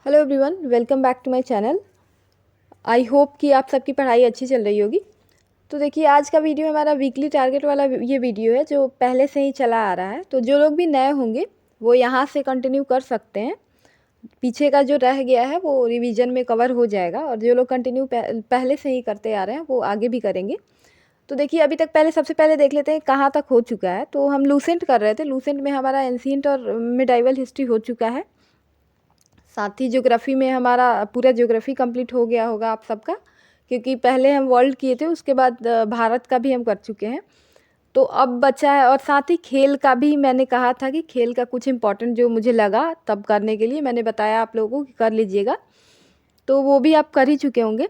Hello everyone, welcome back to my channel. I hope कि आप सबकी पढ़ाई अच्छी चल रही होगी। तो देखिए, आज का वीडियो हमारा वीकली टारगेट वाला ये वीडियो है जो पहले से ही चला आ रहा है। तो जो लोग भी नए होंगे वो यहाँ से कंटिन्यू कर सकते हैं। पीछे का जो रह गया है वो रिवीजन में कवर हो जाएगा, और जो लोग कंटिन्यू पहले से ही करते आ रहे हैं वो आगे भी करेंगे। तो देखिए, अभी तक सबसे पहले देख लेते हैं कहाँ तक हो चुका है। तो हम लूसेंट कर रहे थे। लूसेंट में हमारा एंशिएंट और मिडाइवल हिस्ट्री हो चुका है। साथ ही ज्योग्राफी में हमारा पूरा ज्योग्राफी कंप्लीट हो गया होगा आप सबका, क्योंकि पहले हम वर्ल्ड किए थे, उसके बाद भारत का भी हम कर चुके हैं। तो अब बचा है, और साथ ही खेल का भी मैंने कहा था कि खेल का कुछ इम्पोर्टेंट जो मुझे लगा तब करने के लिए मैंने बताया आप लोगों को कि कर लीजिएगा। तो वो भी आप कर ही चुके होंगे,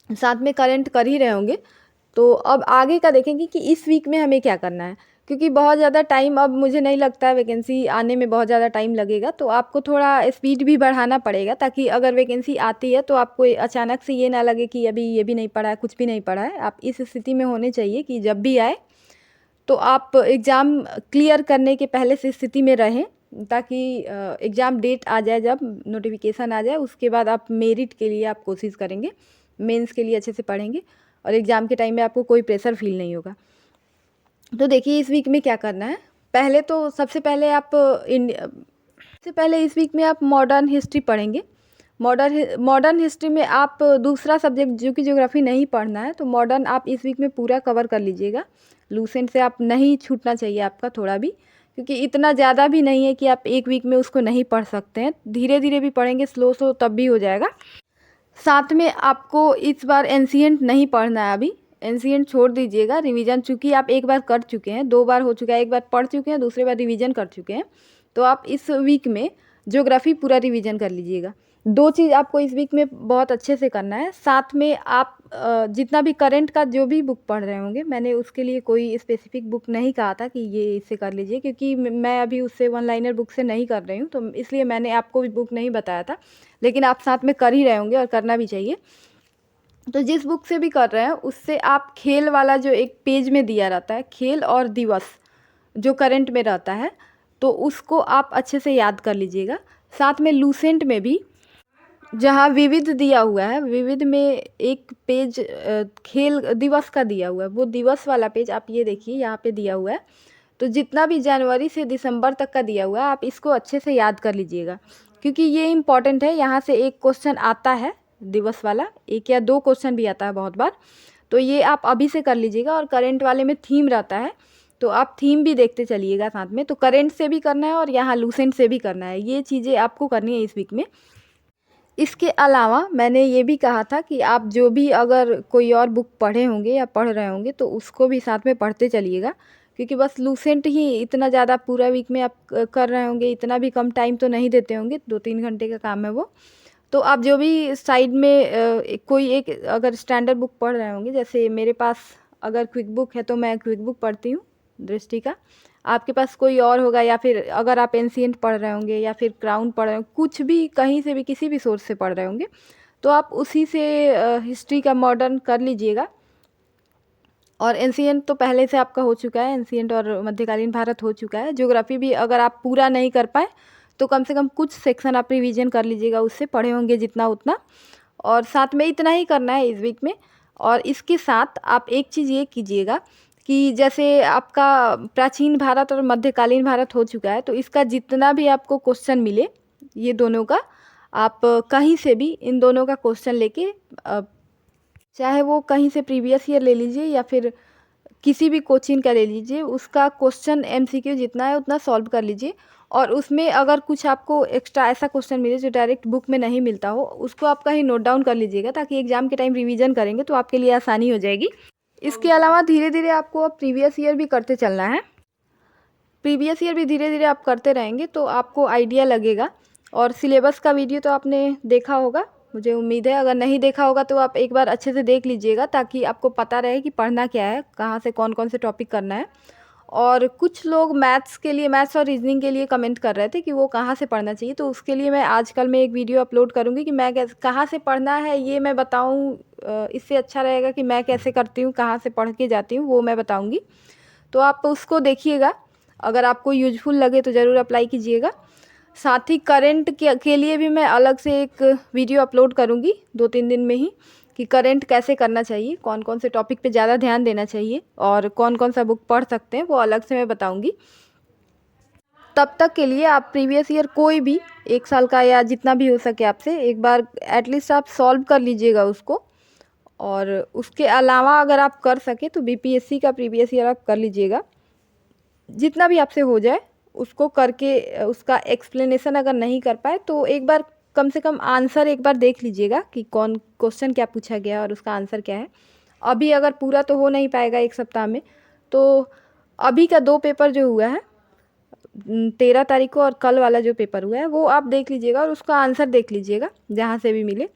साथ में करंट कर ही रहे होंगे। तो अब आगे का देखेंगे कि इस वीक में हमें क्या करना है, क्योंकि बहुत ज़्यादा टाइम अब मुझे नहीं लगता है, वैकेंसी आने में बहुत ज़्यादा टाइम लगेगा। तो आपको थोड़ा स्पीड भी बढ़ाना पड़ेगा, ताकि अगर वैकेंसी आती है तो आपको अचानक से ये ना लगे कि अभी ये भी नहीं पढ़ा है, कुछ भी नहीं पढ़ा है। आप इस स्थिति में होने चाहिए कि जब भी आए तो आप एग्ज़ाम क्लियर करने के पहले से स्थिति में रहें, ताकि एग्ज़ाम डेट आ जाए, जब नोटिफिकेशन आ जाए उसके बाद आप मेरिट के लिए आप कोशिश करेंगे, मेंस के लिए अच्छे से पढ़ेंगे, और एग्ज़ाम के टाइम में आपको कोई प्रेशर फील नहीं होगा। तो देखिए, इस वीक में क्या करना है। पहले तो सबसे पहले इस वीक में आप मॉडर्न हिस्ट्री पढ़ेंगे। मॉडर्न हिस्ट्री में आप दूसरा सब्जेक्ट जो कि ज्योग्राफी नहीं पढ़ना है, तो मॉडर्न आप इस वीक में पूरा कवर कर लीजिएगा। लूसेंट से आप नहीं छूटना चाहिए आपका थोड़ा भी, क्योंकि इतना ज़्यादा भी नहीं है कि आप एक वीक में उसको नहीं पढ़ सकते हैं। धीरे धीरे भी पढ़ेंगे, स्लो स्लो, तब भी हो जाएगा। साथ में आपको इस बार एंशिएंट नहीं पढ़ना है। अभी एंशिएंट छोड़ दीजिएगा। रिवीजन चूँकि आप एक बार कर चुके हैं, 2 बार हो चुका है, एक बार पढ़ चुके हैं, दूसरी बार रिवीजन कर चुके हैं। तो आप इस वीक में ज्योग्राफी पूरा रिवीजन कर लीजिएगा। 2 चीज़ आपको इस वीक में बहुत अच्छे से करना है। साथ में आप जितना भी करंट का जो भी बुक पढ़ रहे होंगे, मैंने उसके लिए कोई स्पेसिफिक बुक नहीं कहा था कि ये इससे कर लीजिए, क्योंकि मैं अभी उससे वन लाइनर बुक से नहीं कर रही हूँ, तो इसलिए मैंने आपको भी बुक नहीं बताया था। लेकिन आप साथ में कर ही रहे होंगे और करना भी चाहिए। तो जिस बुक से भी कर रहे हैं उससे आप खेल वाला जो एक पेज में दिया रहता है, खेल और दिवस जो करंट में रहता है, तो उसको आप अच्छे से याद कर लीजिएगा। साथ में लूसेंट में भी जहाँ विविध दिया हुआ है, विविध में एक पेज खेल दिवस का दिया हुआ है, वो दिवस वाला पेज आप ये देखिए यहाँ पे दिया हुआ है। तो जितना भी जनवरी से दिसंबर तक का दिया हुआ है, आप इसको अच्छे से याद कर लीजिएगा, क्योंकि ये इम्पॉर्टेंट है। यहाँ से एक क्वेश्चन आता है दिवस वाला, 1 या 2 क्वेश्चन भी आता है बहुत बार। तो ये आप अभी से कर लीजिएगा। और करंट वाले में थीम रहता है, तो आप थीम भी देखते चलिएगा साथ में। तो करंट से भी करना है और यहाँ लूसेंट से भी करना है, ये चीज़ें आपको करनी है इस वीक में। इसके अलावा मैंने ये भी कहा था कि आप जो भी अगर कोई और बुक पढ़े होंगे या पढ़ रहे होंगे, तो उसको भी साथ में पढ़ते चलिएगा, क्योंकि बस लूसेंट ही इतना ज़्यादा पूरा वीक में आप कर रहे होंगे, इतना भी कम टाइम तो नहीं देते होंगे, 2-3 घंटे का काम है वो। तो आप जो भी साइड में कोई एक अगर स्टैंडर्ड बुक पढ़ रहे होंगे, जैसे मेरे पास अगर क्विक बुक है तो मैं क्विक बुक पढ़ती हूँ दृष्टि का। आपके पास कोई और होगा, या फिर अगर आप एंशिएंट पढ़ रहे होंगे या फिर क्राउन पढ़ रहे होंगे, कुछ भी कहीं से भी किसी भी सोर्स से पढ़ रहे होंगे, तो आप उसी से हिस्ट्री का मॉडर्न कर लीजिएगा। और एंशिएंट तो पहले से आपका हो चुका है, एंशिएंट और मध्यकालीन भारत हो चुका है। ज्योग्राफी भी अगर आप पूरा नहीं कर पाए तो कम से कम कुछ सेक्शन आप रिवीजन कर लीजिएगा, उससे पढ़े होंगे जितना उतना। और साथ में इतना ही करना है इस वीक में। और इसके साथ आप एक चीज़ ये कीजिएगा कि जैसे आपका प्राचीन भारत और मध्यकालीन भारत हो चुका है, तो इसका जितना भी आपको क्वेश्चन मिले, ये दोनों का, आप कहीं से भी इन दोनों का क्वेश्चन लेके चाहे वो कहीं से प्रीवियस ईयर ले लीजिए या फिर किसी भी कोचिंग का ले लीजिए, उसका क्वेश्चन एमसीक्यू जितना है उतना सॉल्व कर लीजिए। और उसमें अगर कुछ आपको एक्स्ट्रा ऐसा क्वेश्चन मिले जो डायरेक्ट बुक में नहीं मिलता हो, उसको आप कहीं नोट डाउन कर लीजिएगा, ताकि एग्जाम के टाइम रिवीजन करेंगे तो आपके लिए आसानी हो जाएगी। इसके अलावा धीरे धीरे आपको अब प्रीवियस ईयर भी करते चलना है। प्रीवियस ईयर भी धीरे धीरे आप करते रहेंगे तो आपको आइडिया लगेगा। और सिलेबस का वीडियो तो आपने देखा होगा, मुझे उम्मीद है। अगर नहीं देखा होगा तो आप एक बार अच्छे से देख लीजिएगा, ताकि आपको पता रहे कि पढ़ना क्या है, कहाँ से कौन कौन से टॉपिक करना है। और कुछ लोग मैथ्स और रीजनिंग के लिए कमेंट कर रहे थे कि वो कहाँ से पढ़ना चाहिए, तो उसके लिए मैं आजकल में एक वीडियो अपलोड करूँगी कि मैं कहाँ से पढ़ना है ये मैं बताऊँ। इससे अच्छा रहेगा कि मैं कैसे करती हूँ, कहाँ से पढ़ के जाती हूँ, वो मैं बताऊँगी। तो आप उसको देखिएगा, अगर आपको यूजफुल लगे तो ज़रूर अप्लाई कीजिएगा। साथ ही करंट के लिए भी मैं अलग से एक वीडियो अपलोड करूँगी 2-3 दिन में ही, कि करंट कैसे करना चाहिए, कौन कौन से टॉपिक पे ज़्यादा ध्यान देना चाहिए और कौन कौन सा बुक पढ़ सकते हैं, वो अलग से मैं बताऊँगी। तब तक के लिए आप प्रीवियस ईयर कोई भी 1 साल का या जितना भी हो सके आपसे एक बार एटलीस्ट आप सॉल्व कर लीजिएगा उसको। और उसके अलावा अगर आप कर सकें तो बीपीएससी का प्रीवियस ईयर आप कर लीजिएगा, जितना भी आपसे हो जाए उसको करके उसका एक्सप्लेनेशन अगर नहीं कर पाए तो एक बार कम से कम आंसर एक बार देख लीजिएगा कि कौन क्वेश्चन क्या पूछा गया है और उसका आंसर क्या है। अभी अगर पूरा तो हो नहीं पाएगा 1 सप्ताह में, तो अभी का 2 पेपर जो हुआ है 13 तारीख को और कल वाला जो पेपर हुआ है वो आप देख लीजिएगा और उसका आंसर देख लीजिएगा जहाँ से भी मिले।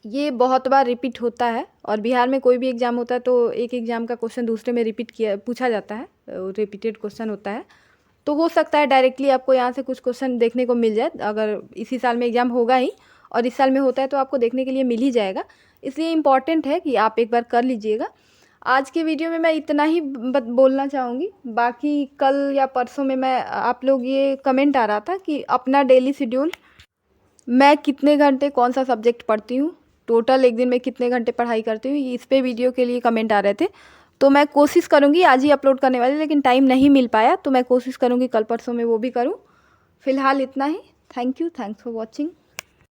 ये बहुत बार रिपीट होता है और बिहार में कोई भी एग्ज़ाम होता है तो एक एग्ज़ाम का क्वेश्चन दूसरे में रिपीट किया पूछा जाता है, रिपीटेड क्वेश्चन होता है। तो हो सकता है डायरेक्टली आपको यहाँ से कुछ क्वेश्चन देखने को मिल जाए, अगर इसी साल में एग्ज़ाम होगा ही और इस साल में होता है तो आपको देखने के लिए मिल ही जाएगा। इसलिए इम्पॉर्टेंट है कि आप एक बार कर लीजिएगा। आज के वीडियो में मैं इतना ही बोलना चाहूँगी। बाकी कल या परसों में मैं आप लोग ये कमेंट आ रहा था कि अपना डेली शेड्यूल मैं कितने घंटे कौन सा सब्जेक्ट पढ़ती हूँ, टोटल एक दिन में कितने घंटे पढ़ाई करती हूँ, इस पे वीडियो के लिए कमेंट आ रहे थे। तो मैं कोशिश करूँगी आज ही अपलोड करने वाली, लेकिन टाइम नहीं मिल पाया तो मैं कोशिश करूँगी कल परसों में वो भी करूँ। फ़िलहाल इतना ही। Thank you, thanks for watching.